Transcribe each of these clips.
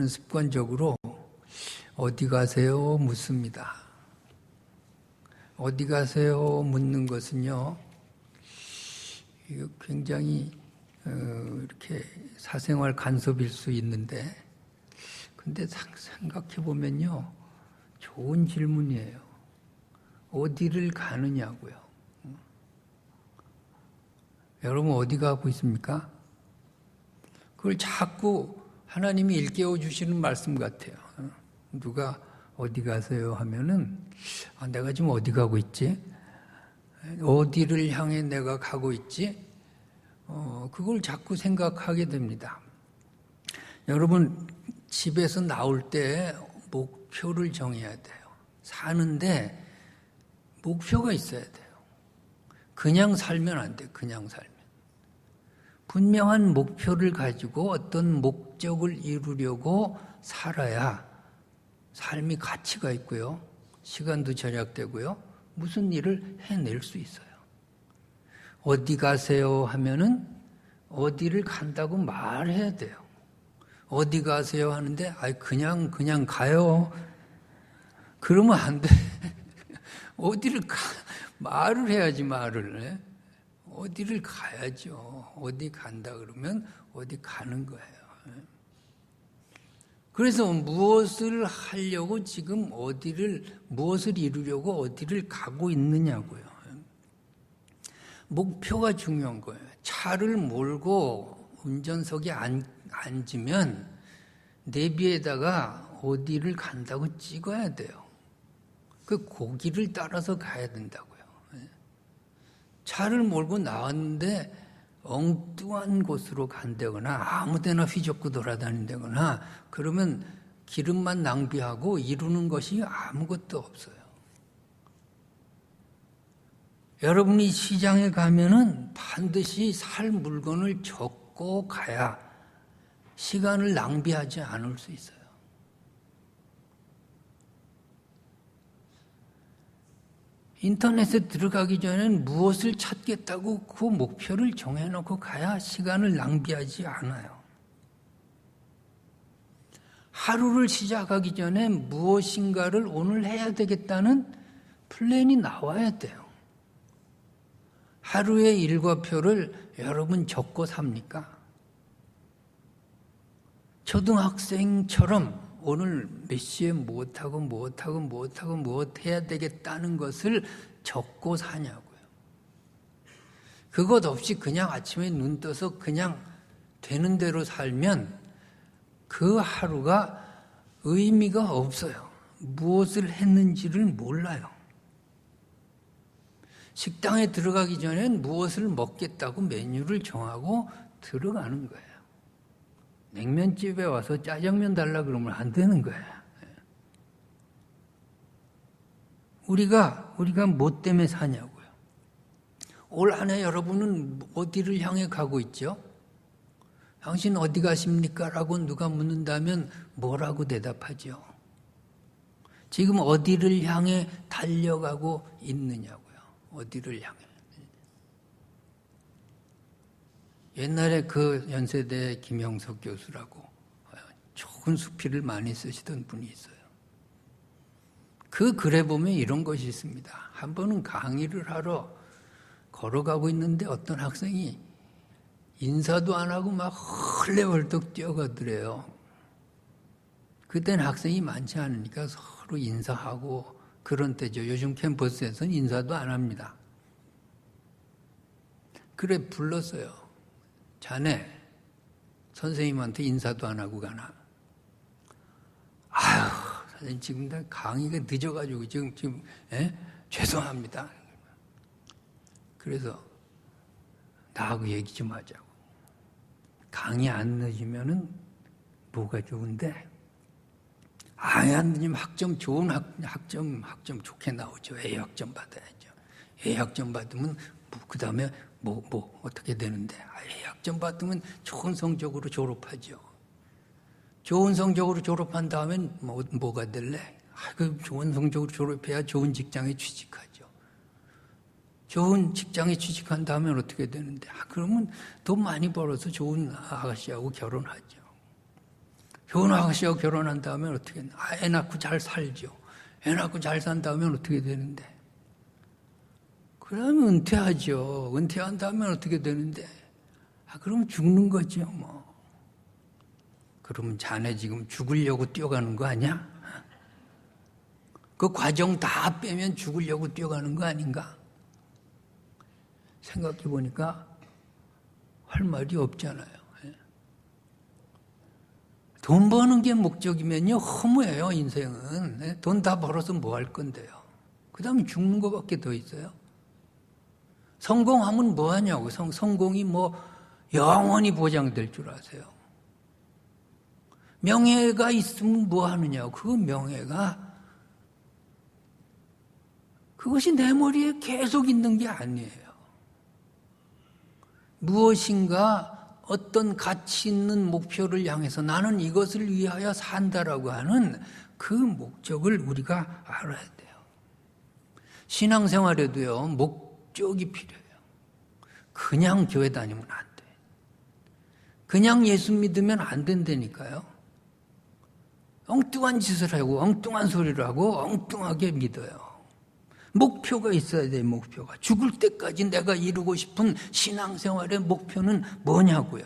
습관적으로 어디 가세요? 묻습니다. 어디 가세요? 묻는 것은요, 이거 굉장히 이렇게 사생활 간섭일 수 있는데, 근데 생각해 보면요, 좋은 질문이에요. 어디를 가느냐고요. 여러분 어디 가고 있습니까? 그걸 자꾸 하나님이 일깨워 주시는 말씀 같아요. 누가 어디 가세요 하면은 내가 지금 어디 가고 있지? 어디를 향해 내가 가고 있지? 그걸 자꾸 생각하게 됩니다. 여러분 집에서 나올 때 목표를 정해야 돼요. 사는데 목표가 있어야 돼요. 그냥 살면 안 돼요. 그냥 살면. 분명한 목표를 가지고 어떤 목적을 이루려고 살아야 삶이 가치가 있고요. 시간도 절약되고요. 무슨 일을 해낼 수 있어요. 어디 가세요 하면은 어디를 간다고 말해야 돼요. 어디 가세요 하는데 그냥 가요. 그러면 안 돼. 어디를 말을 해야지 말을. 어디를 가야죠. 어디 간다 그러면 어디 가는 거예요. 그래서 무엇을 하려고 지금 무엇을 이루려고 어디를 가고 있느냐고요. 목표가 중요한 거예요. 차를 몰고 운전석에 앉으면 내비에다가 어디를 간다고 찍어야 돼요. 그 고기를 따라서 가야 된다고요. 차를 몰고 나왔는데 엉뚱한 곳으로 간다거나 아무데나 휘젓고 돌아다닌다거나 그러면 기름만 낭비하고 이루는 것이 아무것도 없어요. 여러분이 시장에 가면은 반드시 살 물건을 적고 가야 시간을 낭비하지 않을 수 있어요. 인터넷에 들어가기 전에는 무엇을 찾겠다고 그 목표를 정해놓고 가야 시간을 낭비하지 않아요. 하루를 시작하기 전에 무엇인가를 오늘 해야 되겠다는 플랜이 나와야 돼요. 하루의 일과표를 여러분 적고 삽니까? 초등학생처럼 오늘 몇 시에 무엇하고 무엇 해야 되겠다는 것을 적고 사냐고요. 그것 없이 그냥 아침에 눈 떠서 그냥 되는 대로 살면 그 하루가 의미가 없어요. 무엇을 했는지를 몰라요. 식당에 들어가기 전엔 무엇을 먹겠다고 메뉴를 정하고 들어가는 거예요. 냉면집에 와서 짜장면 달라 그러면 안 되는 거예요. 우리가 뭐 때문에 사냐고요. 올 한 해 여러분은 어디를 향해 가고 있죠? 당신 어디 가십니까? 라고 누가 묻는다면 뭐라고 대답하죠? 지금 어디를 향해 달려가고 있느냐고요. 어디를 향해. 옛날에 그 연세대 김영석 교수라고 좋은 수필을 많이 쓰시던 분이 있어요. 그 글에 보면 이런 것이 있습니다. 한 번은 강의를 하러 걸어가고 있는데 어떤 학생이 인사도 안 하고 막 헐레벌떡 뛰어가더래요. 그때는 학생이 많지 않으니까 서로 인사하고 그런 때죠. 요즘 캠퍼스에서는 인사도 안 합니다. 그래 불렀어요. 자네 선생님한테 인사도 안 하고 가나? 아유 선생님 지금 강의가 늦어가지고 지금 죄송합니다. 그래서 나하고 얘기 좀 하자고. 강의 안 늦으면은 뭐가 좋은데? 안 늦으면 좋은 학점 좋게 나오죠. A학점 받아야죠. A학점 받으면 그 다음에 어떻게 되는데? A학점 받으면 좋은 성적으로 졸업하죠. 좋은 성적으로 졸업한 다음엔 뭐가 될래? 그 좋은 성적으로 졸업해야 좋은 직장에 취직하죠. 좋은 직장에 취직한 다음엔 어떻게 되는데? 그러면 돈 많이 벌어서 좋은 아가씨하고 결혼하죠. 결혼하시오. 결혼한 다음에 어떻게, 애 낳고 잘 살죠. 애 낳고 잘 산 다음에 어떻게 되는데? 그러면 은퇴하죠. 은퇴한 다음에 어떻게 되는데? 그럼 죽는 거죠, 뭐. 그러면 자네 지금 죽으려고 뛰어가는 거 아니야? 그 과정 다 빼면 죽으려고 뛰어가는 거 아닌가? 생각해 보니까 할 말이 없잖아요. 돈 버는 게 목적이면요, 허무해요, 인생은. 돈 다 벌어서 뭐 할 건데요. 그 다음에 죽는 것밖에 더 있어요. 성공하면 뭐 하냐고. 성공이 뭐 영원히 보장될 줄 아세요. 명예가 있으면 뭐 하느냐고. 그 명예가 그것이 내 머리에 계속 있는 게 아니에요. 무엇인가 어떤 가치 있는 목표를 향해서 나는 이것을 위하여 산다라고 하는 그 목적을 우리가 알아야 돼요. 신앙생활에도요, 목적이 필요해요. 그냥 교회 다니면 안 돼. 그냥 예수 믿으면 안 된다니까요. 엉뚱한 짓을 하고 엉뚱한 소리를 하고 엉뚱하게 믿어요. 목표가 있어야 돼요. 목표가. 죽을 때까지 내가 이루고 싶은 신앙생활의 목표는 뭐냐고요.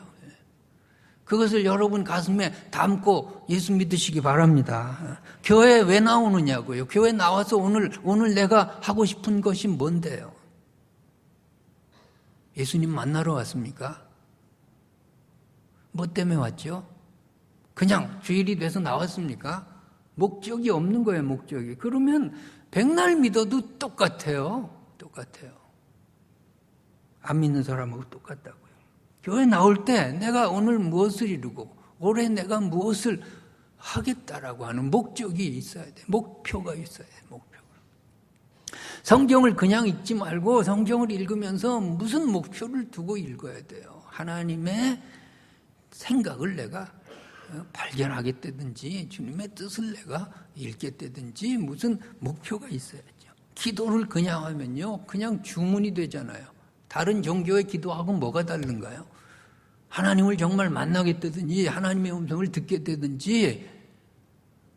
그것을 여러분 가슴에 담고 예수 믿으시기 바랍니다. 교회 왜 나오느냐고요. 교회 나와서 오늘 내가 하고 싶은 것이 뭔데요? 예수님 만나러 왔습니까? 뭐 때문에 왔죠? 그냥 주일이 돼서 나왔습니까? 목적이 없는 거예요, 목적이. 그러면 백날 믿어도 똑같아요. 똑같아요. 안 믿는 사람하고 똑같다고요. 교회 나올 때 내가 오늘 무엇을 이루고 올해 내가 무엇을 하겠다라고 하는 목적이 있어야 돼. 목표가 있어야 돼. 목표가. 성경을 그냥 읽지 말고 성경을 읽으면서 무슨 목표를 두고 읽어야 돼요. 하나님의 생각을 내가 발견하게 되든지 주님의 뜻을 내가 읽게 되든지 무슨 목표가 있어야죠. 기도를 그냥 하면요, 그냥 주문이 되잖아요. 다른 종교의 기도하고 뭐가 다른가요? 하나님을 정말 만나게 되든지 하나님의 음성을 듣게 되든지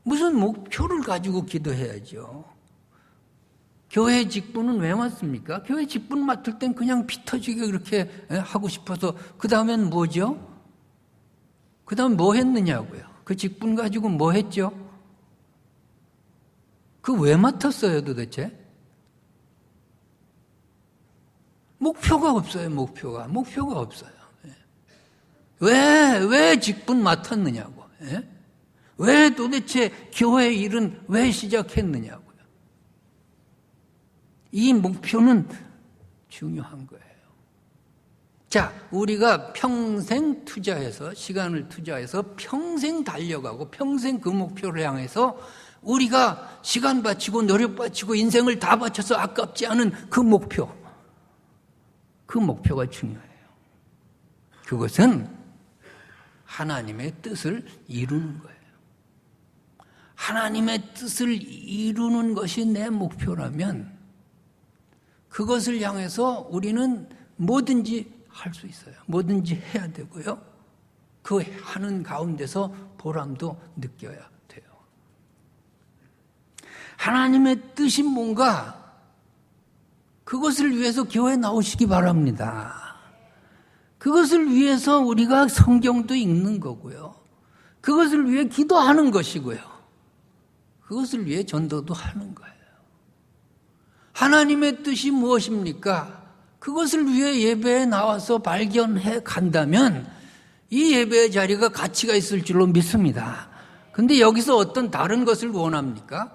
무슨 목표를 가지고 기도해야죠. 교회 직분은 왜 맡습니까? 교회 직분 맡을 땐 그냥 피 터지게 그렇게 하고 싶어서 그 다음엔 뭐죠? 그 다음 뭐 했느냐고요. 그 직분 가지고 뭐 했죠? 그 왜 맡았어요 도대체? 목표가 없어요. 목표가 없어요. 왜 직분 맡았느냐고. 왜 도대체 교회 일은 왜 시작했느냐고요. 이 목표는 중요한 거예요. 자, 우리가 평생 투자해서, 시간을 투자해서 평생 달려가고 평생 그 목표를 향해서 우리가 시간 바치고 노력 바치고 인생을 다 바쳐서 아깝지 않은 그 목표. 그 목표가 중요해요. 그것은 하나님의 뜻을 이루는 거예요. 하나님의 뜻을 이루는 것이 내 목표라면 그것을 향해서 우리는 뭐든지 할 수 있어요. 뭐든지 해야 되고요. 그 하는 가운데서 보람도 느껴야 돼요. 하나님의 뜻이 뭔가 그것을 위해서 교회에 나오시기 바랍니다. 그것을 위해서 우리가 성경도 읽는 거고요. 그것을 위해 기도하는 것이고요. 그것을 위해 전도도 하는 거예요. 하나님의 뜻이 무엇입니까? 그것을 위해 예배에 나와서 발견해 간다면 이 예배의 자리가 가치가 있을 줄로 믿습니다. 근데 여기서 어떤 다른 것을 원합니까?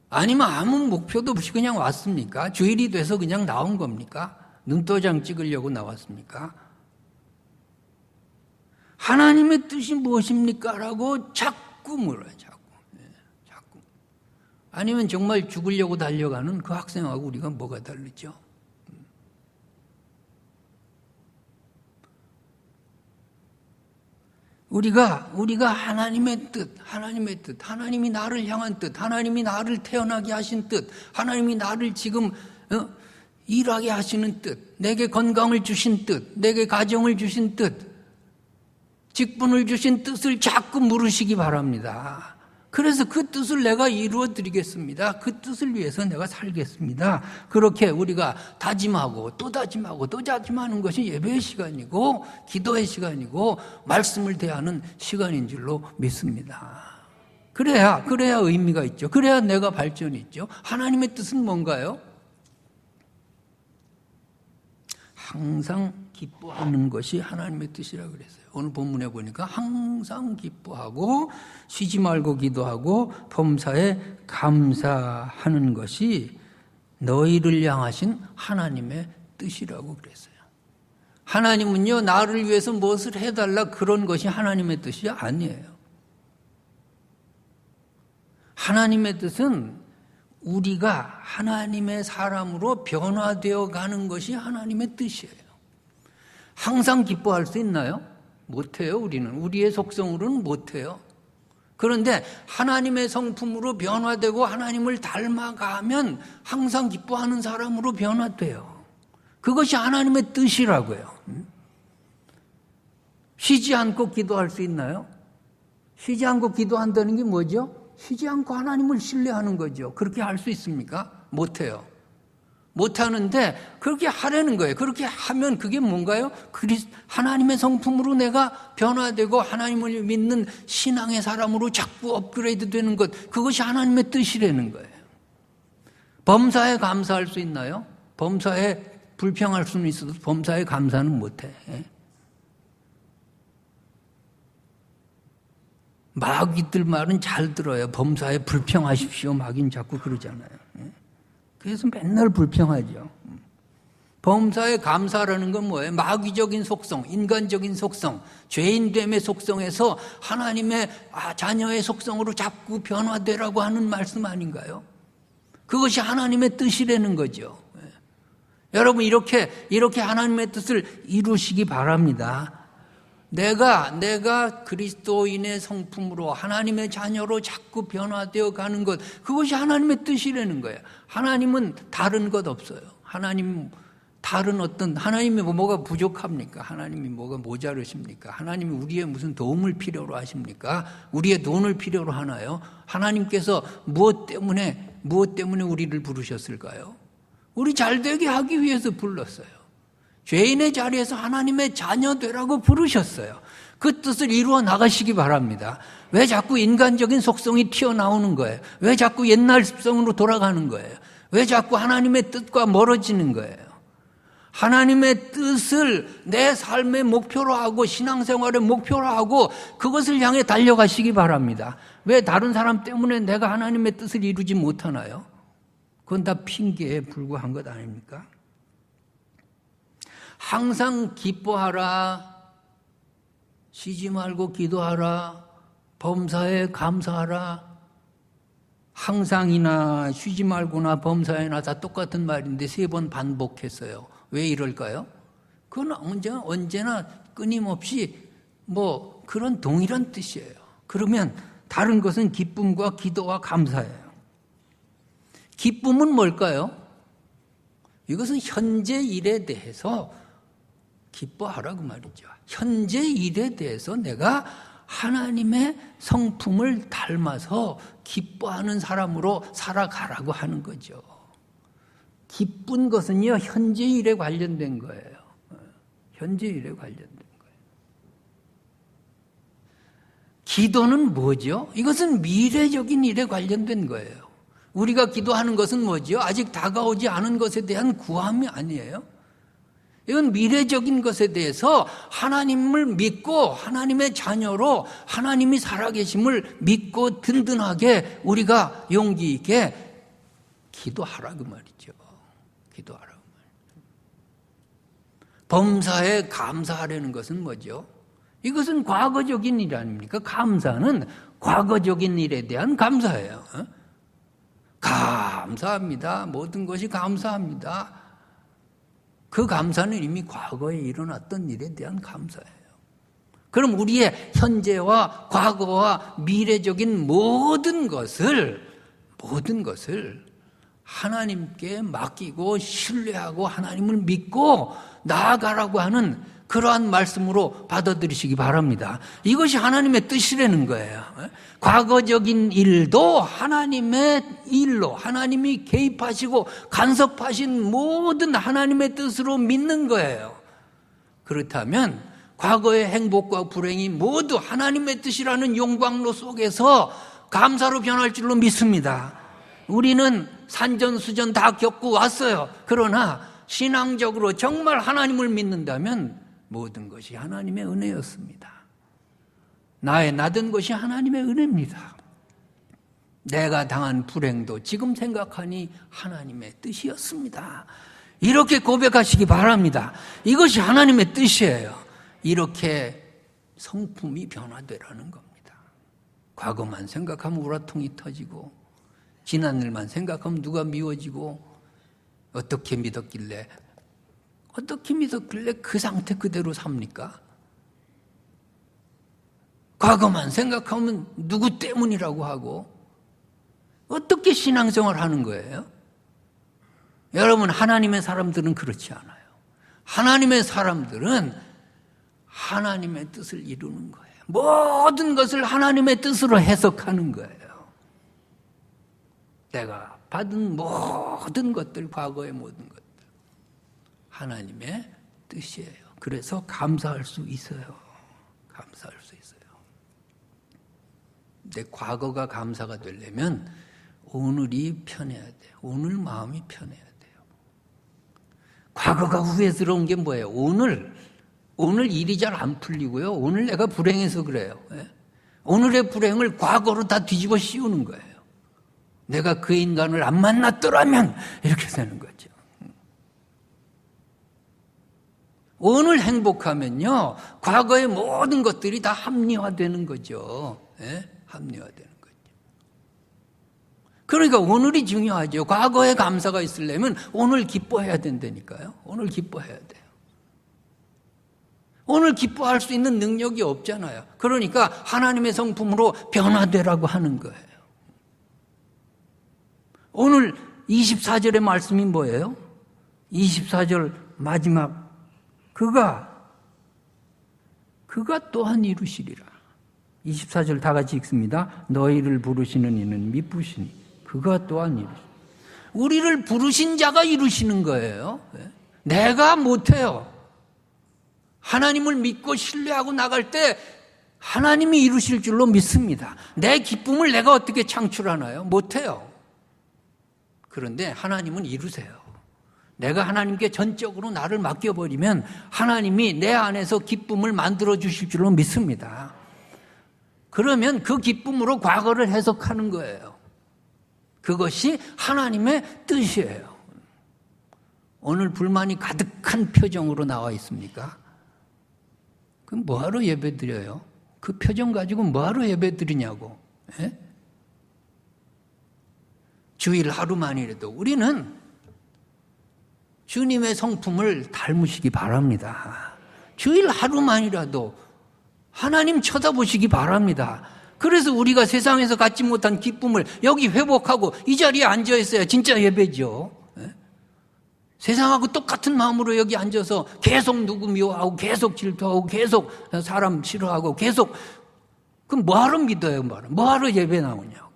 아니면 아무 목표도 없이 그냥 왔습니까? 주일이 돼서 그냥 나온 겁니까? 눈도장 찍으려고 나왔습니까? 하나님의 뜻이 무엇입니까? 라고 자꾸 물어요. 자꾸. 아니면 정말 죽으려고 달려가는 그 학생하고 우리가 뭐가 다르죠? 우리가 하나님의 뜻, 하나님이 나를 향한 뜻, 하나님이 나를 태어나게 하신 뜻, 하나님이 나를 지금 일하게 하시는 뜻, 내게 건강을 주신 뜻, 내게 가정을 주신 뜻, 직분을 주신 뜻을 자꾸 물으시기 바랍니다. 그래서 그 뜻을 내가 이루어 드리겠습니다. 그 뜻을 위해서 내가 살겠습니다. 그렇게 우리가 다짐하고 또 다짐하고 또 다짐하는 것이 예배의 시간이고 기도의 시간이고 말씀을 대하는 시간인 줄로 믿습니다. 그래야 의미가 있죠. 그래야 내가 발전이 있죠. 하나님의 뜻은 뭔가요? 항상 기뻐하는 것이 하나님의 뜻이라고 그랬어요. 오늘 본문에 보니까 항상 기뻐하고 쉬지 말고 기도하고 범사에 감사하는 것이 너희를 향하신 하나님의 뜻이라고 그랬어요. 하나님은요, 나를 위해서 무엇을 해달라 그런 것이 하나님의 뜻이 아니에요. 하나님의 뜻은 우리가 하나님의 사람으로 변화되어 가는 것이 하나님의 뜻이에요. 항상 기뻐할 수 있나요? 못해요. 우리의 속성으로는 못해요. 그런데 하나님의 성품으로 변화되고 하나님을 닮아가면 항상 기뻐하는 사람으로 변화돼요. 그것이 하나님의 뜻이라고요. 쉬지 않고 기도할 수 있나요? 쉬지 않고 기도한다는 게 뭐죠? 쉬지 않고 하나님을 신뢰하는 거죠. 그렇게 할 수 있습니까? 못해요. 못하는데 그렇게 하라는 거예요. 그렇게 하면 그게 뭔가요? 하나님의 성품으로 내가 변화되고 하나님을 믿는 신앙의 사람으로 자꾸 업그레이드 되는 것, 그것이 하나님의 뜻이라는 거예요. 범사에 감사할 수 있나요? 범사에 불평할 수는 있어도 범사에 감사는 못해. 마귀들 말은 잘 들어요. 범사에 불평하십시오. 마귀는 자꾸 그러잖아요. 그래서 맨날 불평하죠. 범사에 감사라는 건 뭐예요? 마귀적인 속성, 인간적인 속성, 죄인됨의 속성에서 하나님의 자녀의 속성으로 자꾸 변화되라고 하는 말씀 아닌가요? 그것이 하나님의 뜻이라는 거죠. 여러분 이렇게 하나님의 뜻을 이루시기 바랍니다. 내가 그리스도인의 성품으로 하나님의 자녀로 자꾸 변화되어 가는 것, 그것이 하나님의 뜻이라는 거예요. 하나님은 다른 것 없어요. 하나님이 뭐가 부족합니까? 하나님이 뭐가 모자르십니까? 하나님이 우리의 무슨 도움을 필요로 하십니까? 우리의 돈을 필요로 하나요? 하나님께서 무엇 때문에 우리를 부르셨을까요? 우리 잘되게 하기 위해서 불렀어요. 죄인의 자리에서 하나님의 자녀 되라고 부르셨어요. 그 뜻을 이루어 나가시기 바랍니다. 왜 자꾸 인간적인 속성이 튀어나오는 거예요? 왜 자꾸 옛날 습성으로 돌아가는 거예요? 왜 자꾸 하나님의 뜻과 멀어지는 거예요? 하나님의 뜻을 내 삶의 목표로 하고 신앙생활의 목표로 하고 그것을 향해 달려가시기 바랍니다. 왜 다른 사람 때문에 내가 하나님의 뜻을 이루지 못하나요? 그건 다 핑계에 불과한 것 아닙니까? 항상 기뻐하라, 쉬지 말고 기도하라, 범사에 감사하라. 항상이나 쉬지 말고나 범사에나 다 똑같은 말인데 3번 반복했어요. 왜 이럴까요? 그건 언제나 끊임없이 그런 동일한 뜻이에요. 그러면 다른 것은 기쁨과 기도와 감사예요. 기쁨은 뭘까요? 이것은 현재 일에 대해서 기뻐하라고 말이죠. 현재 일에 대해서 내가 하나님의 성품을 닮아서 기뻐하는 사람으로 살아가라고 하는 거죠. 기쁜 것은요, 현재 일에 관련된 거예요. 현재 일에 관련된 거예요. 기도는 뭐죠? 이것은 미래적인 일에 관련된 거예요. 우리가 기도하는 것은 뭐죠? 아직 다가오지 않은 것에 대한 구함이 아니에요. 이건 미래적인 것에 대해서 하나님을 믿고 하나님의 자녀로 하나님이 살아계심을 믿고 든든하게 우리가 용기 있게 기도하라고 말이죠. 기도하라고 말이죠. 범사에 감사하려는 것은 뭐죠? 이것은 과거적인 일 아닙니까? 감사는 과거적인 일에 대한 감사예요. 감사합니다. 모든 것이 감사합니다. 그 감사는 이미 과거에 일어났던 일에 대한 감사예요. 그럼 우리의 현재와 과거와 미래적인 모든 것을 하나님께 맡기고 신뢰하고 하나님을 믿고 나아가라고 하는 그러한 말씀으로 받아들이시기 바랍니다. 이것이 하나님의 뜻이라는 거예요. 과거적인 일도 하나님의 일로 하나님이 개입하시고 간섭하신 모든 하나님의 뜻으로 믿는 거예요. 그렇다면 과거의 행복과 불행이 모두 하나님의 뜻이라는 용광로 속에서 감사로 변할 줄로 믿습니다. 우리는 산전수전 다 겪고 왔어요. 그러나 신앙적으로 정말 하나님을 믿는다면 모든 것이 하나님의 은혜였습니다. 나의 나던 것이 하나님의 은혜입니다. 내가 당한 불행도 지금 생각하니 하나님의 뜻이었습니다. 이렇게 고백하시기 바랍니다. 이것이 하나님의 뜻이에요. 이렇게 성품이 변화되라는 겁니다. 과거만 생각하면 우라통이 터지고 지난 일만 생각하면 누가 미워지고 어떻게 믿었길래 그 상태 그대로 삽니까? 과거만 생각하면 누구 때문이라고 하고 어떻게 신앙생활 하는 거예요? 여러분, 하나님의 사람들은 그렇지 않아요. 하나님의 사람들은 하나님의 뜻을 이루는 거예요. 모든 것을 하나님의 뜻으로 해석하는 거예요. 내가 받은 모든 것들, 과거의 모든 것들 하나님의 뜻이에요. 그래서 감사할 수 있어요. 감사할 수 있어요. 내 과거가 감사가 되려면 오늘이 편해야 돼요. 오늘 마음이 편해야 돼요. 과거가 후회스러운 게 뭐예요? 오늘 일이 잘 안 풀리고요. 오늘 내가 불행해서 그래요. 오늘의 불행을 과거로 다 뒤집어 씌우는 거예요. 내가 그 인간을 안 만났더라면 이렇게 되는 거죠. 오늘 행복하면요, 과거의 모든 것들이 다 합리화되는 거죠. 합리화되는 거죠. 그러니까 오늘이 중요하죠. 과거에 감사가 있으려면 오늘 기뻐해야 된다니까요. 오늘 기뻐해야 돼요. 오늘 기뻐할 수 있는 능력이 없잖아요. 그러니까 하나님의 성품으로 변화되라고 하는 거예요. 오늘 24절의 말씀이 뭐예요? 24절 마지막 그가 또한 이루시리라. 24절 다 같이 읽습니다. 너희를 부르시는 이는 미쁘시니 그가 또한 이루시리라. 우리를 부르신 자가 이루시는 거예요. 내가 못해요. 하나님을 믿고 신뢰하고 나갈 때 하나님이 이루실 줄로 믿습니다. 내 기쁨을 내가 어떻게 창출하나요? 못해요. 그런데 하나님은 이루세요. 내가 하나님께 전적으로 나를 맡겨버리면 하나님이 내 안에서 기쁨을 만들어 주실 줄로 믿습니다. 그러면 그 기쁨으로 과거를 해석하는 거예요. 그것이 하나님의 뜻이에요. 오늘 불만이 가득한 표정으로 나와 있습니까? 그럼 뭐하러 예배 드려요? 그 표정 가지고 뭐하러 예배 드리냐고. 주일 하루만이라도 우리는 주님의 성품을 닮으시기 바랍니다. 주일 하루만이라도 하나님 쳐다보시기 바랍니다. 그래서 우리가 세상에서 갖지 못한 기쁨을 여기 회복하고 이 자리에 앉아 있어야 진짜 예배죠. 세상하고 똑같은 마음으로 여기 앉아서 계속 누구 미워하고 계속 질투하고 계속 사람 싫어하고 계속 그럼 뭐하러 믿어요? 뭐하러 예배 나오냐고.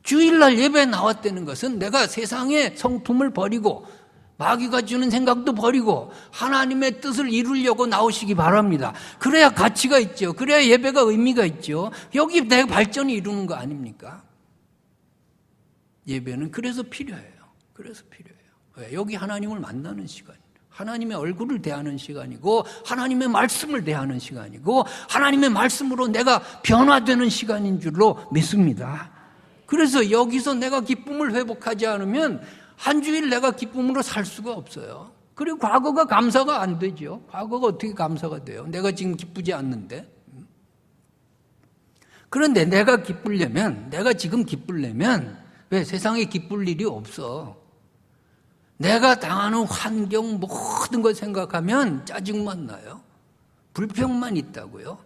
주일날 예배 나왔다는 것은 내가 세상의 성품을 버리고 마귀가 주는 생각도 버리고 하나님의 뜻을 이루려고 나오시기 바랍니다. 그래야 가치가 있죠. 그래야 예배가 의미가 있죠. 여기 내 발전이 이루는 거 아닙니까? 예배는 그래서 필요해요. 그래서 필요해요. 왜? 여기 하나님을 만나는 시간이에요. 하나님의 얼굴을 대하는 시간이고 하나님의 말씀을 대하는 시간이고 하나님의 말씀으로 내가 변화되는 시간인 줄로 믿습니다. 그래서 여기서 내가 기쁨을 회복하지 않으면 한 주일 내가 기쁨으로 살 수가 없어요. 그리고 과거가 감사가 안 되죠. 과거가 어떻게 감사가 돼요? 내가 지금 기쁘지 않는데. 그런데 내가 지금 기쁘려면 왜 세상에 기쁠 일이 없어. 내가 당하는 환경 모든 걸 생각하면 짜증만 나요. 불평만 있다고요.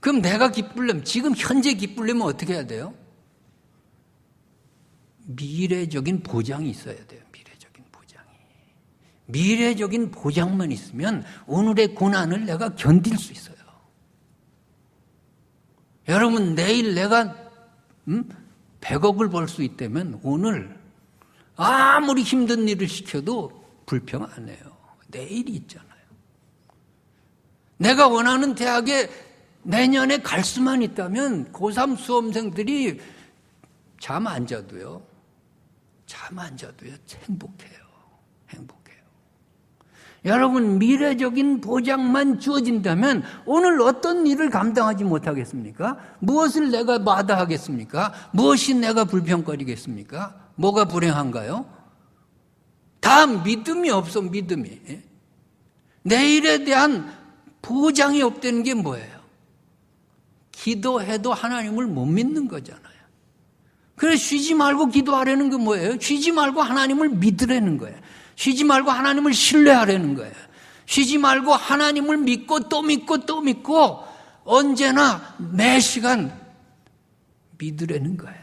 그럼 내가 기쁘려면 지금 현재 기쁘려면 어떻게 해야 돼요? 미래적인 보장이 있어야 돼요. 미래적인 보장만 있으면 오늘의 고난을 내가 견딜 수 있어요. 여러분, 내일 내가 100억을 벌 수 있다면 오늘 아무리 힘든 일을 시켜도 불평 안 해요. 내일이 있잖아요. 내가 원하는 대학에 내년에 갈 수만 있다면 고3 수험생들이 잠 안 자도요. 행복해요. 여러분, 미래적인 보장만 주어진다면 오늘 어떤 일을 감당하지 못하겠습니까? 무엇을 내가 마다하겠습니까? 무엇이 내가 불평거리겠습니까? 뭐가 불행한가요? 다 믿음이 없어, 믿음이. 내일에 대한 보장이 없다는 게 뭐예요? 기도해도 하나님을 못 믿는 거잖아요. 그래서 쉬지 말고 기도하라는 게 뭐예요? 쉬지 말고 하나님을 믿으라는 거예요. 쉬지 말고 하나님을 신뢰하라는 거예요. 쉬지 말고 하나님을 믿고 또 믿고 또 믿고 언제나 매 시간 믿으라는 거예요.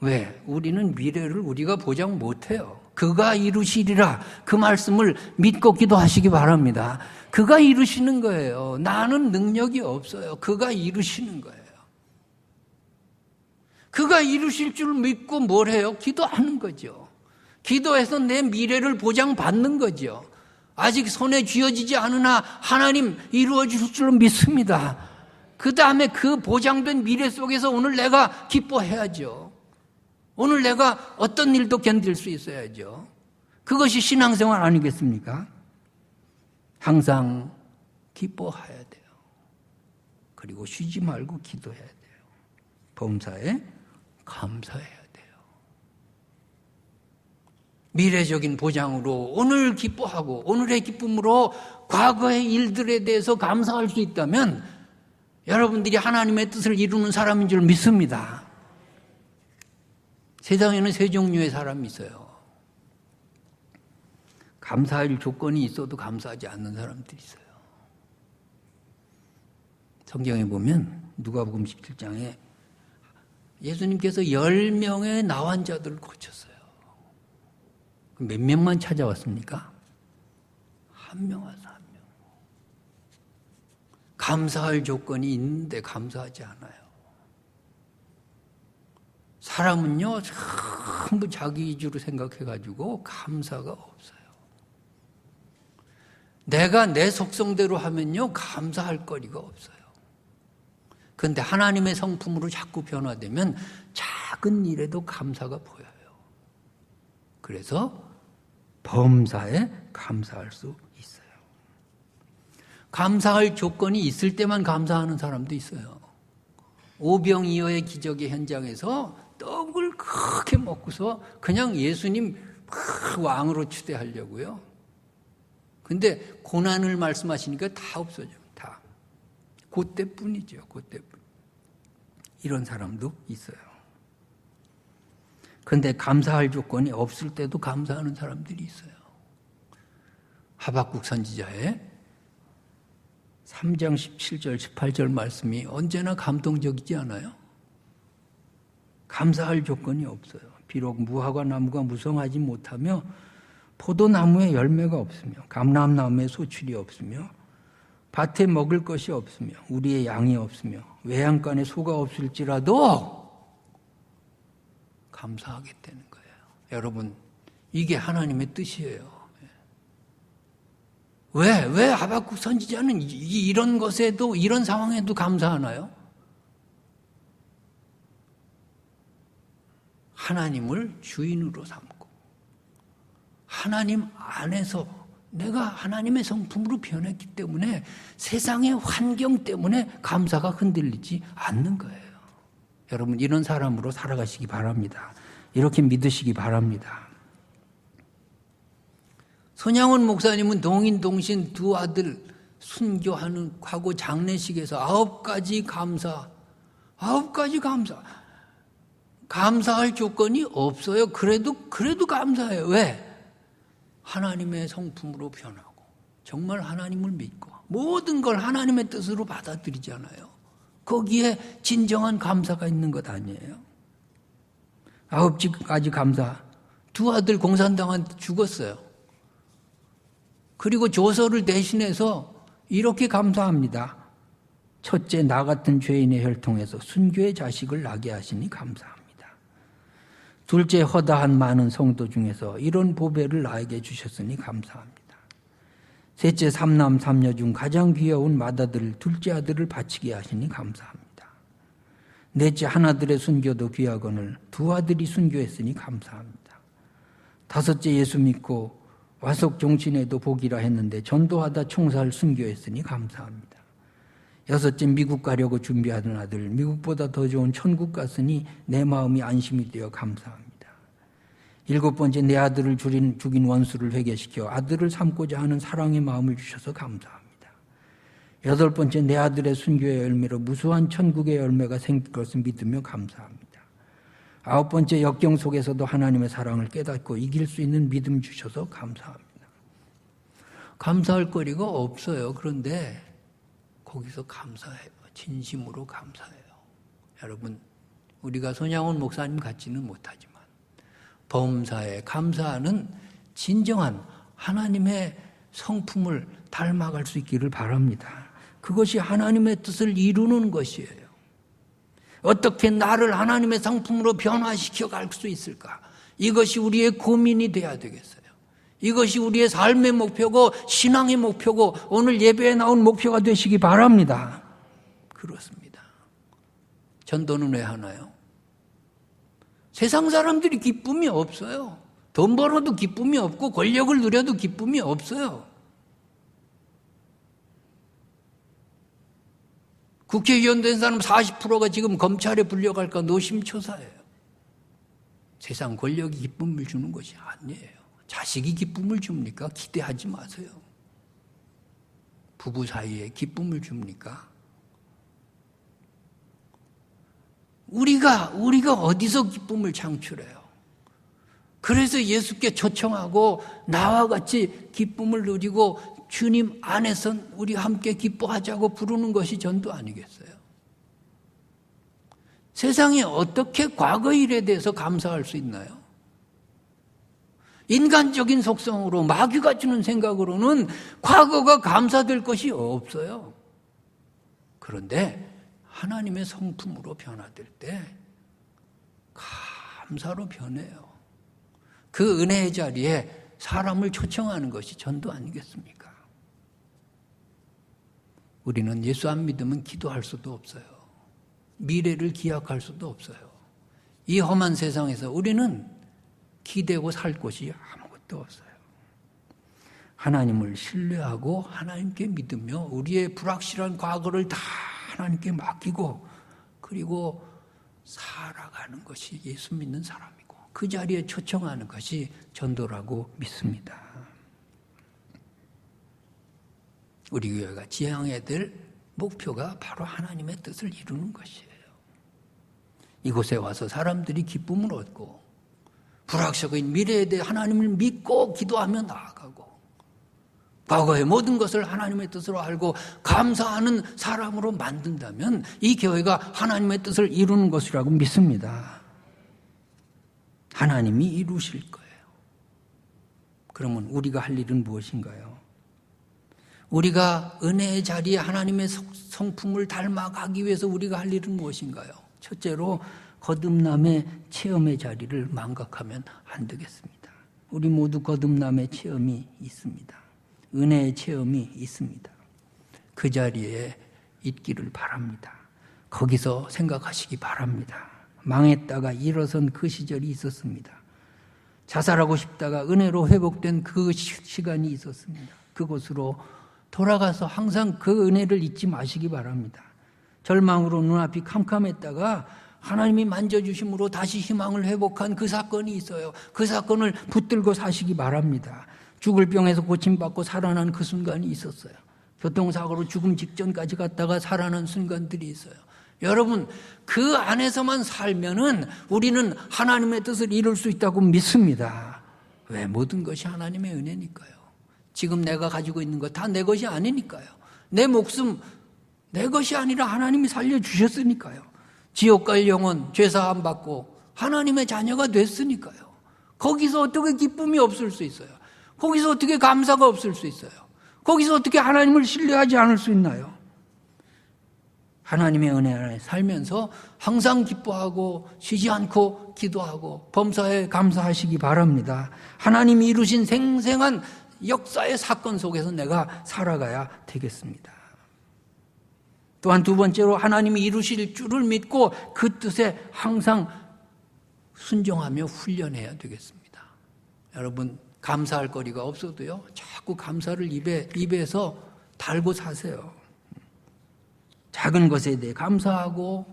왜? 우리는 미래를 우리가 보장 못해요. 그가 이루시리라, 그 말씀을 믿고 기도하시기 바랍니다. 그가 이루시는 거예요. 나는 능력이 없어요. 그가 이루시는 거예요. 그가 이루실 줄 믿고 뭘 해요? 기도하는 거죠. 기도해서 내 미래를 보장받는 거죠. 아직 손에 쥐어지지 않으나 하나님 이루어 주실 줄 믿습니다. 그 다음에 그 보장된 미래 속에서 오늘 내가 기뻐해야죠. 오늘 내가 어떤 일도 견딜 수 있어야죠. 그것이 신앙생활 아니겠습니까? 항상 기뻐해야 돼요. 그리고 쉬지 말고 기도해야 돼요. 범사에 감사해야 돼요. 미래적인 보장으로 오늘 기뻐하고 오늘의 기쁨으로 과거의 일들에 대해서 감사할 수 있다면 여러분들이 하나님의 뜻을 이루는 사람인 줄 믿습니다. 세상에는 세 종류의 사람이 있어요. 감사할 조건이 있어도 감사하지 않는 사람들이 있어요. 성경에 보면 누가복음 17장에 예수님께서 10명의 나환자들을 고쳤어요. 몇 명만 찾아왔습니까? 한 명 와서 한 명. 감사할 조건이 있는데 감사하지 않아요. 사람은요, 전부 자기 위주로 생각해가지고 감사가 없어요. 내가 내 속성대로 하면요, 감사할 거리가 없어요. 그런데 하나님의 성품으로 자꾸 변화되면 작은 일에도 감사가 보여요. 그래서 범사에 감사할 수 있어요. 감사할 조건이 있을 때만 감사하는 사람도 있어요. 오병이어의 기적의 현장에서 떡을 크게 먹고서 그냥 예수님 왕으로 추대하려고요. 근데 고난을 말씀하시니까 다 없어져요. 다. 그때뿐이죠. 그때뿐. 이런 사람도 있어요. 그런데 감사할 조건이 없을 때도 감사하는 사람들이 있어요. 하박국 선지자의 3장 17절 18절 말씀이 언제나 감동적이지 않아요? 감사할 조건이 없어요. 비록 무화과 나무가 무성하지 못하며 포도나무에 열매가 없으며 감람나무에 소출이 없으며 밭에 먹을 것이 없으며 우리의 양이 없으며 외양간에 소가 없을지라도 감사하겠다는 거예요. 여러분, 이게 하나님의 뜻이에요. 왜 하박국 선지자는 이런 것에도, 이런 상황에도 감사하나요? 하나님을 주인으로 삼고 하나님 안에서 내가 하나님의 성품으로 변했기 때문에 세상의 환경 때문에 감사가 흔들리지 않는 거예요. 여러분, 이런 사람으로 살아가시기 바랍니다. 이렇게 믿으시기 바랍니다. 손양원 목사님은 동인 동신 두 아들 순교하는 하고 장례식에서 9가지 감사. 감사할 조건이 없어요. 그래도 감사해요. 왜? 하나님의 성품으로 변하고 정말 하나님을 믿고 모든 걸 하나님의 뜻으로 받아들이잖아요. 거기에 진정한 감사가 있는 것 아니에요? 9가지 감사. 두 아들 공산당한테 죽었어요. 그리고 조서를 대신해서 이렇게 감사합니다. 첫째, 나 같은 죄인의 혈통에서 순교의 자식을 낳게 하시니 감사합니다. 둘째, 허다한 많은 성도 중에서 이런 보배를 나에게 주셨으니 감사합니다. 셋째, 삼남 삼녀 중 가장 귀여운 맏아들 둘째 아들을 바치게 하시니 감사합니다. 넷째, 하나들의 순교도 귀하거늘 두 아들이 순교했으니 감사합니다. 다섯째, 예수 믿고 와속 종신에도 복이라 했는데 전도하다 총살 순교했으니 감사합니다. 여섯째, 미국 가려고 준비하던 아들 미국보다 더 좋은 천국 갔으니 내 마음이 안심이 되어 감사합니다. 일곱 번째, 내 아들을 죽인 원수를 회개시켜 아들을 삼고자 하는 사랑의 마음을 주셔서 감사합니다. 여덟 번째, 내 아들의 순교의 열매로 무수한 천국의 열매가 생길 것을 믿으며 감사합니다. 아홉 번째, 역경 속에서도 하나님의 사랑을 깨닫고 이길 수 있는 믿음 주셔서 감사합니다. 감사할 거리가 없어요. 그런데 거기서 감사해요. 진심으로 감사해요. 여러분, 우리가 손양원 목사님 같지는 못하지만 범사에 감사하는 진정한 하나님의 성품을 닮아갈 수 있기를 바랍니다. 그것이 하나님의 뜻을 이루는 것이에요. 어떻게 나를 하나님의 성품으로 변화시켜 갈 수 있을까? 이것이 우리의 고민이 돼야 되겠어요. 이것이 우리의 삶의 목표고 신앙의 목표고 오늘 예배에 나온 목표가 되시기 바랍니다. 그렇습니다. 전도는 왜 하나요? 세상 사람들이 기쁨이 없어요. 돈 벌어도 기쁨이 없고 권력을 누려도 기쁨이 없어요. 국회의원 된 사람 40%가 지금 검찰에 불려갈까 노심초사해요. 세상 권력이 기쁨을 주는 것이 아니에요. 자식이 기쁨을 줍니까? 기대하지 마세요. 부부 사이에 기쁨을 줍니까? 우리가 어디서 기쁨을 창출해요? 그래서 예수께 초청하고 나와 같이 기쁨을 누리고 주님 안에서 우리 함께 기뻐하자고 부르는 것이 전도 아니겠어요? 세상에 어떻게 과거 일에 대해서 감사할 수 있나요? 인간적인 속성으로 마귀가 주는 생각으로는 과거가 감사될 것이 없어요. 그런데 하나님의 성품으로 변화될 때 감사로 변해요. 그 은혜의 자리에 사람을 초청하는 것이 전도 아니겠습니까? 우리는 예수 안 믿으면 기도할 수도 없어요. 미래를 기약할 수도 없어요. 이 험한 세상에서 우리는 기대고 살 곳이 아무것도 없어요. 하나님을 신뢰하고 하나님께 믿으며 우리의 불확실한 과거를 다 하나님께 맡기고 그리고 살아가는 것이 예수 믿는 사람이고 그 자리에 초청하는 것이 전도라고 믿습니다. 우리 교회가 지향해야 될 목표가 바로 하나님의 뜻을 이루는 것이에요. 이곳에 와서 사람들이 기쁨을 얻고 불확실한 미래에 대해 하나님을 믿고 기도하며 나아가고 과거의 모든 것을 하나님의 뜻으로 알고 감사하는 사람으로 만든다면 이 교회가 하나님의 뜻을 이루는 것이라고 믿습니다. 하나님이 이루실 거예요. 그러면 우리가 할 일은 무엇인가요? 우리가 은혜의 자리에 하나님의 성품을 닮아가기 위해서 우리가 할 일은 무엇인가요? 첫째로 거듭남의 체험의 자리를 망각하면 안 되겠습니다. 우리 모두 거듭남의 체험이 있습니다. 은혜의 체험이 있습니다. 그 자리에 있기를 바랍니다. 거기서 생각하시기 바랍니다. 망했다가 일어선 그 시절이 있었습니다. 자살하고 싶다가 은혜로 회복된 그 시간이 있었습니다. 그곳으로 돌아가서 항상 그 은혜를 잊지 마시기 바랍니다. 절망으로 눈앞이 캄캄했다가 하나님이 만져주심으로 다시 희망을 회복한 그 사건이 있어요. 그 사건을 붙들고 사시기 바랍니다. 죽을 병에서 고침받고 살아난 그 순간이 있었어요. 교통사고로 죽음 직전까지 갔다가 살아난 순간들이 있어요. 여러분, 그 안에서만 살면은 우리는 하나님의 뜻을 이룰 수 있다고 믿습니다. 왜? 모든 것이 하나님의 은혜니까요. 지금 내가 가지고 있는 것 다 내 것이 아니니까요. 내 목숨 내 것이 아니라 하나님이 살려주셨으니까요. 지옥 갈 영혼 죄사함 받고 하나님의 자녀가 됐으니까요. 거기서 어떻게 기쁨이 없을 수 있어요? 거기서 어떻게 감사가 없을 수 있어요? 거기서 어떻게 하나님을 신뢰하지 않을 수 있나요? 하나님의 은혜 안에 살면서 항상 기뻐하고 쉬지 않고 기도하고 범사에 감사하시기 바랍니다. 하나님이 이루신 생생한 역사의 사건 속에서 내가 살아가야 되겠습니다. 또한 두 번째로 하나님이 이루실 줄을 믿고 그 뜻에 항상 순종하며 훈련해야 되겠습니다. 여러분, 감사할 거리가 없어도요, 자꾸 감사를 입에서 달고 사세요. 작은 것에 대해 감사하고,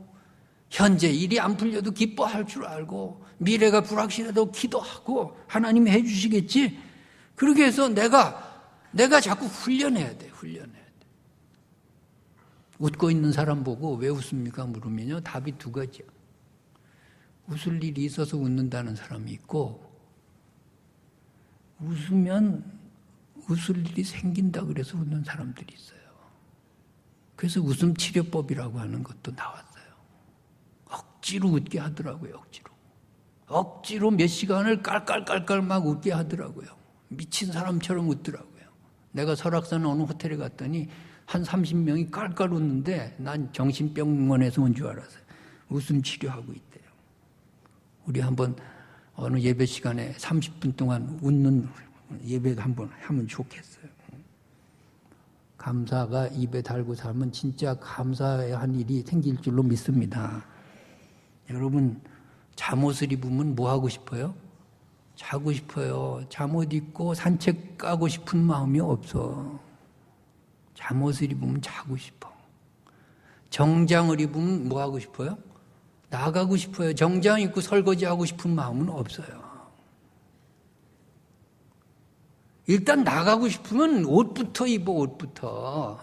현재 일이 안 풀려도 기뻐할 줄 알고, 미래가 불확실해도 기도하고, 하나님이 해주시겠지? 그렇게 해서 내가 자꾸 훈련해야 돼, 훈련해야 돼. 웃고 있는 사람 보고 왜 웃습니까? 물으면요, 답이 두 가지야. 웃을 일이 있어서 웃는다는 사람이 있고, 웃으면 웃을 일이 생긴다 그래서 웃는 사람들이 있어요. 그래서 웃음 치료법이라고 하는 것도 나왔어요. 억지로 웃게 하더라고요. 억지로 몇 시간을 깔깔깔깔 막 웃게 하더라고요. 미친 사람처럼 웃더라고요. 내가 설악산 어느 호텔에 갔더니 한 30명이 깔깔 웃는데 난 정신병원에서 온 줄 알았어요. 웃음 치료하고 있대요. 우리 한번 어느 예배 시간에 30분 동안 웃는 예배 한번 하면 좋겠어요. 감사가 입에 달고 살면 진짜 감사해야 할 일이 생길 줄로 믿습니다. 여러분, 잠옷을 입으면 뭐 하고 싶어요? 자고 싶어요. 잠옷 입고 산책 가고 싶은 마음이 없어. 잠옷을 입으면 자고 싶어. 정장을 입으면 뭐 하고 싶어요? 나가고 싶어요. 정장 입고 설거지하고 싶은 마음은 없어요. 일단 나가고 싶으면 옷부터 입어, 옷부터.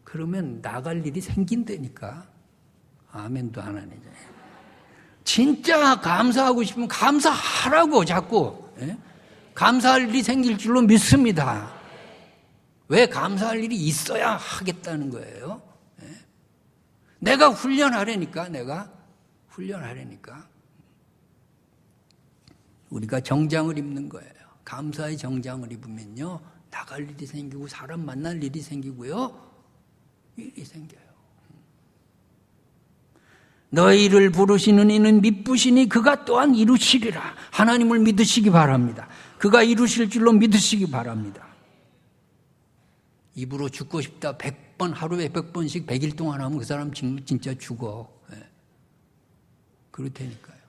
그러면 나갈 일이 생긴다니까. 아멘도 안 하네. 진짜 감사하고 싶으면 감사하라고 자꾸. 감사할 일이 생길 줄로 믿습니다. 왜? 감사할 일이 있어야 하겠다는 거예요. 내가 훈련하려니까, 우리가 정장을 입는 거예요. 감사의 정장을 입으면요, 나갈 일이 생기고 사람 만날 일이 생기고요, 일이 생겨요. 너희를 부르시는 이는 미쁘시니 그가 또한 이루시리라. 하나님을 믿으시기 바랍니다. 그가 이루실 줄로 믿으시기 바랍니다. 입으로 죽고 싶다 100번, 하루에 100번씩 100일 동안 하면 그 사람 진짜 죽어. 그렇다니까요.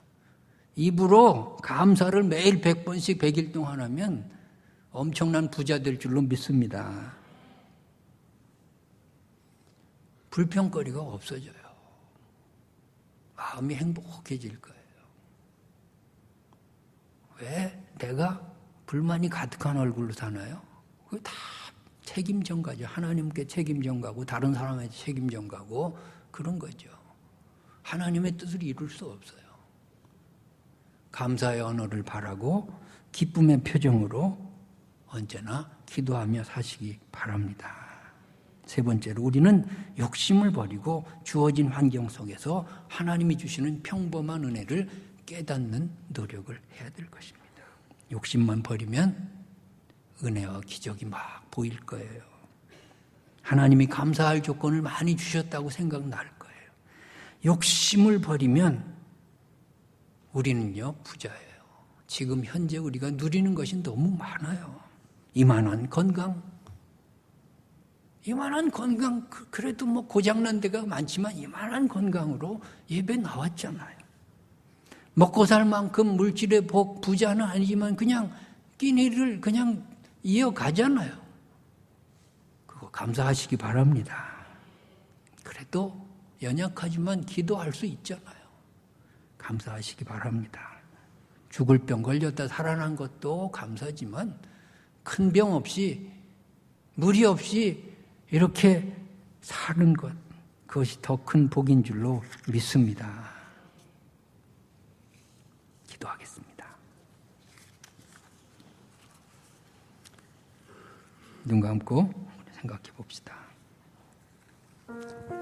입으로 감사를 매일 100번씩 100일 동안 하면 엄청난 부자 될 줄로 믿습니다. 불평거리가 없어져요. 마음이 행복해질 거예요. 왜? 내가 불만이 가득한 얼굴로 사나요? 그거 다 책임 전가죠. 하나님께 책임 전가고 다른 사람한테 책임 전가고 그런 거죠. 하나님의 뜻을 이룰 수 없어요. 감사의 언어를 바라고 기쁨의 표정으로 언제나 기도하며 사시기 바랍니다. 세 번째로 우리는 욕심을 버리고 주어진 환경 속에서 하나님이 주시는 평범한 은혜를 깨닫는 노력을 해야 될 것입니다. 욕심만 버리면 은혜와 기적이 막 보일 거예요. 하나님이 감사할 조건을 많이 주셨다고 생각날 거예요. 욕심을 버리면 우리는요, 부자예요. 지금 현재 우리가 누리는 것이 너무 많아요. 이만한 건강, 그래도 뭐 고장난 데가 많지만 이만한 건강으로 예배 나왔잖아요. 먹고 살 만큼 물질의 복, 부자는 아니지만 그냥 끼니를 그냥 이어가잖아요. 그거 감사하시기 바랍니다. 그래도 연약하지만 기도할 수 있잖아요. 감사하시기 바랍니다. 죽을 병 걸렸다 살아난 것도 감사지만 큰 병 없이 무리 없이 이렇게 사는 것, 그것이 더 큰 복인 줄로 믿습니다. 기도하겠습니다. 눈 감고 생각해 봅시다.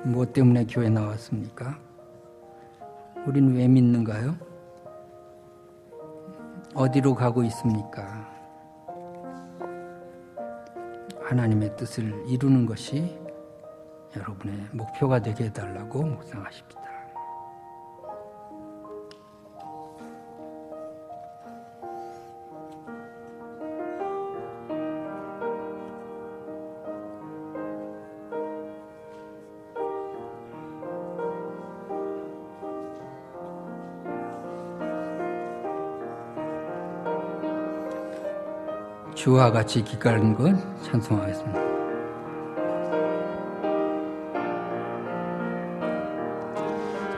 무엇 때문에 교회 나왔습니까? 우리는 왜 믿는가요? 어디로 가고 있습니까? 하나님의 뜻을 이루는 것이 여러분의 목표가 되게 해달라고 묵상하십니다. 주와 같이 기가는 것 찬송하겠습니다.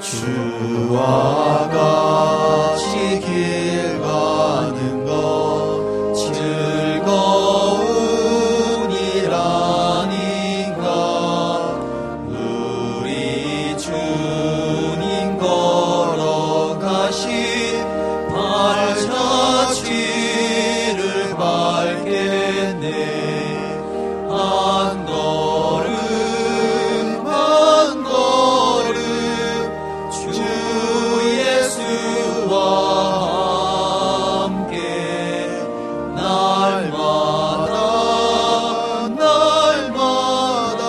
주와 같이 길 가는 것 즐거운 일 아닌가. 우리 주님 걸어가신 발자취를 밟겠네. 한 걸음 한 걸음 주 예수와 함께 날마다 날마다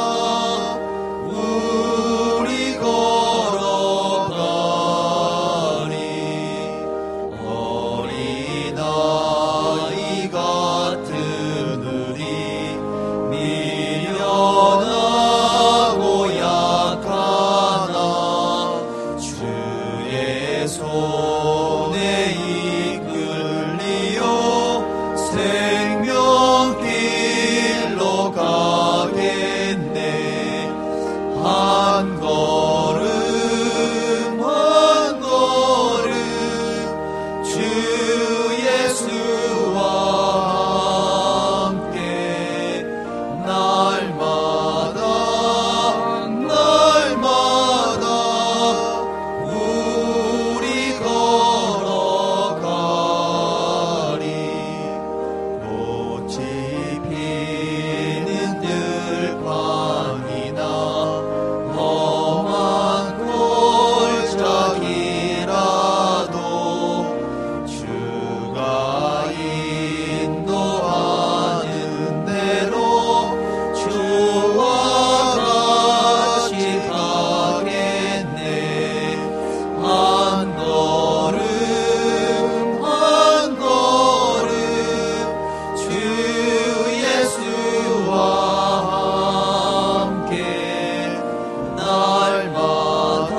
우리 걸어가리. 어린아이 같은 우리 미련하고 약하나 주의 손에 이끌리어 생명길로 가겠네. 한 걸음 한 걸음 주 예수와 함께 날마다 날마다 우리 걸어가리. 꽃이 피는 들판이나 험한 골짜기라도 주가 인도하는 대로 주와 같이 가겠네. 한 걸음 한 걸음 주 예수와 함께 날마다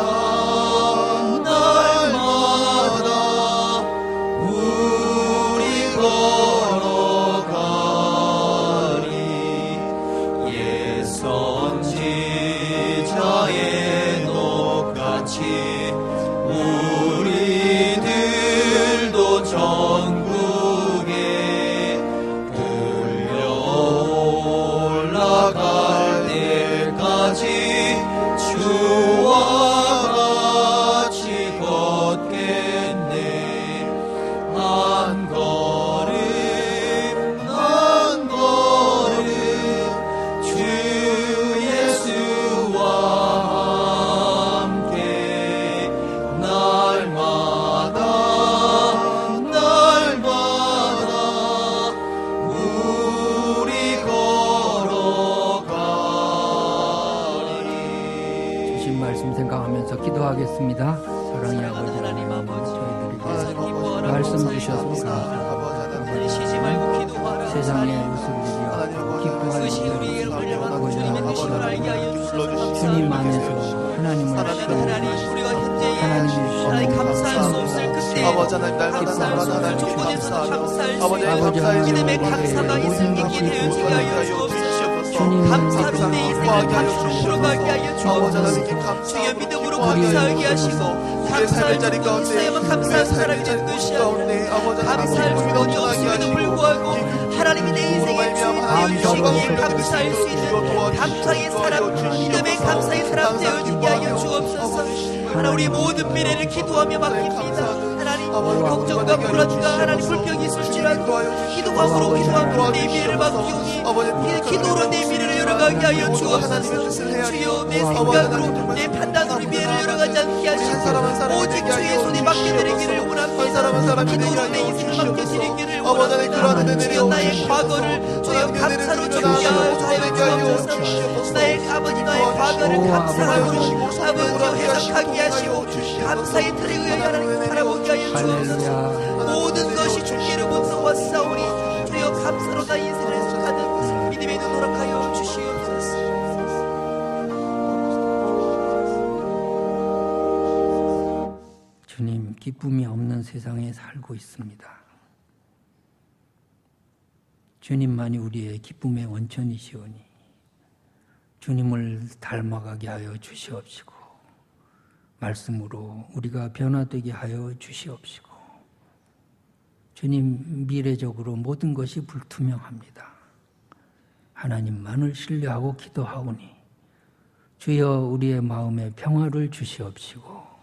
날마다 우리 걸어가리. 옛 선지자의 녹같이 우리들도 전국에 들려올라갈 때까지 주와 같이 걷겠네. 한 걸음 한 걸음 주 예수와 함께 날마다 날마다 우리 걸어가리. 주신 말씀 생각하면서 기도하겠습니다. 사랑의 아버지 하나님, 저희들에게 말씀 주셔서 감사합니다. 쉬지 말고 기도하라. 세상의 웃을 일이여 기뻐할 일이여 아버지 주님 안에서 하나님을 하나님 우리가 현재 하나님이 하나님 감사할 수 없을 그때 아버지 하나님 날마다 날마다 하나님께 감사하며 아버지 감사의 믿음의 기도로 감사가 이생기게 되어지게 하여 주옵소서. 주님 감사로 내 인생을 감사로 들어가게 하여 주옵소서. 주의 믿음으로 감사하게 하시고 감사할 줄 있어야만 감사한 사람이 되는 것이 아니라 감사할 줄 없음에도 불구하고 하나님이 내 인생에 주시기에 감사할 수 있는 감사의 사람, 믿음의 감사의 사람 되어지게 하여 주옵소서. 하나님 우리 모든 미래를 기도하며 맡깁니다. 하나님 걱정과 불안과 하나님 불평이 있을지라도 기도함으로 내 미래를 맡기오니 기도로 내 미래를 열어가게 하여 주옵소서. 주여 내 생각으로 내 판단으로 미래를 열어가지 않게 하시고 오직 주의 손에 맡겨드리기를 원합니다. 기도로 내 인생을 맡겨드리기를 원합니다. 주여 나의 과거를 주여 감사로 준비하여 주옵소서. 나의 아버지 나의 과거를 감사하고 아버지 해석하게 하시고 감사의 틀에 의하여 하나님 바라보게 하여 주옵소서. 모든 것이 주께로 묻어 왔사오니 주여 감사로 나의 인생을 해석하는 믿음의 눈 허락하여 주시옵소서. 주님, 기쁨이 없는 세상에 살고 있습니다. 주님만이 우리의 기쁨의 원천이시오니 주님을 닮아가게 하여 주시옵시고 말씀으로 우리가 변화되게 하여 주시옵시고 주님, 미래적으로 모든 것이 불투명합니다. 하나님만을 신뢰하고 기도하오니 주여 우리의 마음에 평화를 주시옵시고